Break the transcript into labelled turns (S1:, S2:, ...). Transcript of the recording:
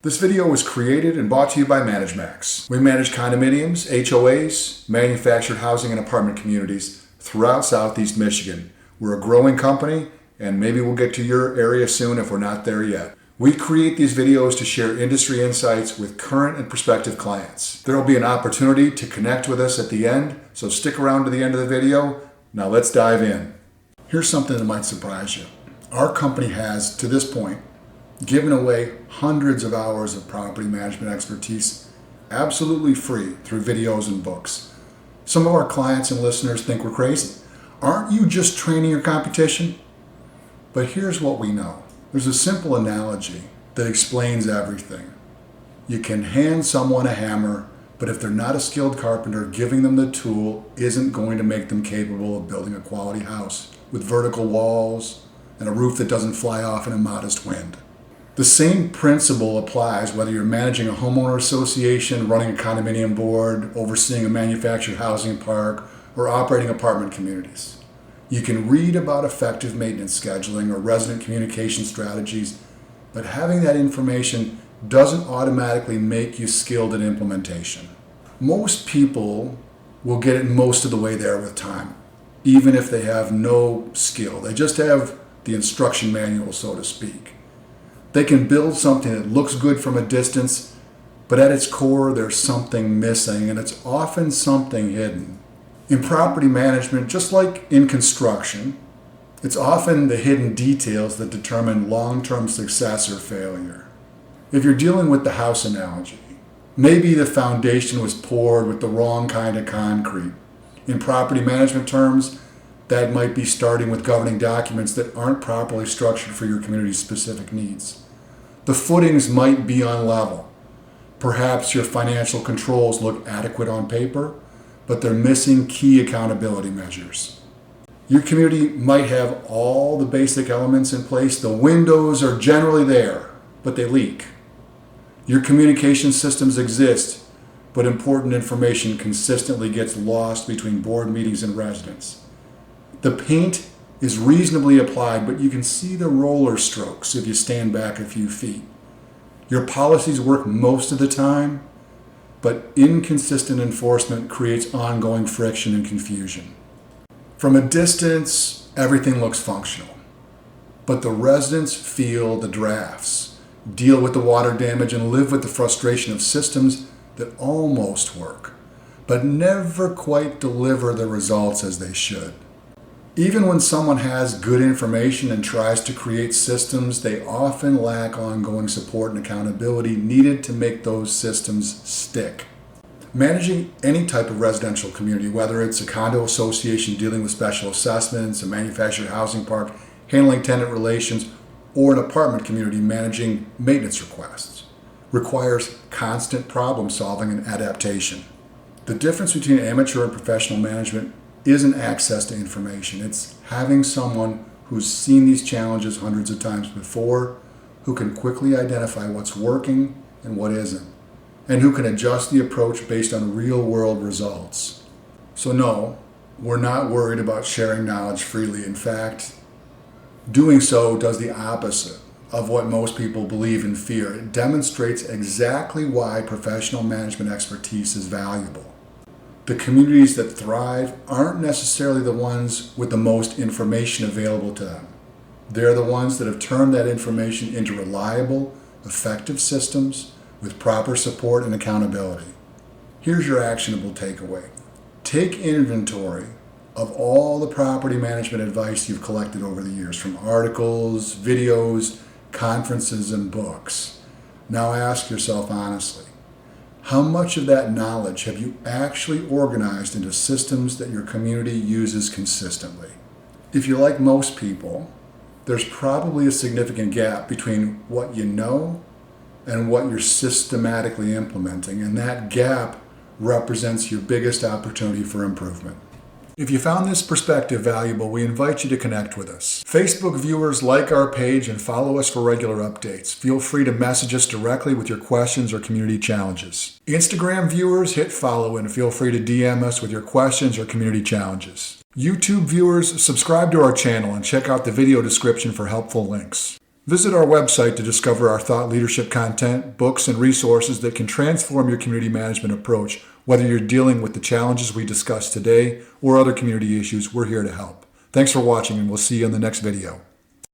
S1: This video was created and brought to you by ManageMax. We manage condominiums, HOAs, manufactured housing and apartment communities throughout Southeast Michigan. We're a growing company, and maybe we'll get to your area soon if we're not there yet. We create these videos to share industry insights with current and prospective clients. There will be an opportunity to connect with us at the end, so stick around to the end of the video. Now let's dive in. Here's something that might surprise you. Our company has, to this point, given away hundreds of hours of property management expertise absolutely free through videos and books. Some of our clients and listeners think we're crazy. Aren't you just training your competition? But here's what we know. There's a simple analogy that explains everything. You can hand someone a hammer, but if they're not a skilled carpenter, giving them the tool isn't going to make them capable of building a quality house with vertical walls and a roof that doesn't fly off in a modest wind. The same principle applies whether you're managing a homeowner association, running a condominium board, overseeing a manufactured housing park, or operating apartment communities. You can read about effective maintenance scheduling or resident communication strategies, but having that information doesn't automatically make you skilled at implementation. Most people will get it most of the way there with time, even if they have no skill. They just have the instruction manual, so to speak. They can build something that looks good from a distance, but at its core, there's something missing, and it's often something hidden. In property management, just like in construction, it's often the hidden details that determine long-term success or failure. If you're dealing with the house analogy, maybe the foundation was poured with the wrong kind of concrete. In property management terms, that might be starting with governing documents that aren't properly structured for your community's specific needs. The footings might be unlevel. Perhaps your financial controls look adequate on paper, but they're missing key accountability measures. Your community might have all the basic elements in place. The windows are generally there, but they leak. Your communication systems exist, but important information consistently gets lost between board meetings and residents. The paint is reasonably applied, but you can see the roller strokes if you stand back a few feet. Your policies work most of the time, but inconsistent enforcement creates ongoing friction and confusion. From a distance, everything looks functional, but the residents feel the drafts, deal with the water damage, and live with the frustration of systems that almost work, but never quite deliver the results as they should. Even when someone has good information and tries to create systems, they often lack ongoing support and accountability needed to make those systems stick. Managing any type of residential community, whether it's a condo association dealing with special assessments, a manufactured housing park handling tenant relations, or an apartment community managing maintenance requests, requires constant problem solving and adaptation. The difference between amateur and professional management isn't access to information. It's having someone who's seen these challenges hundreds of times before, who can quickly identify what's working and what isn't, and who can adjust the approach based on real-world results. So no, we're not worried about sharing knowledge freely. In fact, doing so does the opposite of what most people believe and fear. It demonstrates exactly why professional management expertise is valuable. The communities that thrive aren't necessarily the ones with the most information available to them. They're the ones that have turned that information into reliable, effective systems with proper support and accountability. Here's your actionable takeaway. Take inventory of all the property management advice you've collected over the years, from articles, videos, conferences, and books. Now ask yourself honestly, how much of that knowledge have you actually organized into systems that your community uses consistently? If you're like most people, there's probably a significant gap between what you know and what you're systematically implementing, and that gap represents your biggest opportunity for improvement. If you found this perspective valuable, we invite you to connect with us. Facebook viewers, like our page and follow us for regular updates. Feel free to message us directly with your questions or community challenges. Instagram viewers, hit follow and feel free to DM us with your questions or community challenges. YouTube viewers, subscribe to our channel and check out the video description for helpful links. Visit our website to discover our thought leadership content, books, and resources that can transform your community management approach. Whether you're dealing with the challenges we discussed today or other community issues, we're here to help. Thanks for watching, and we'll see you in the next video.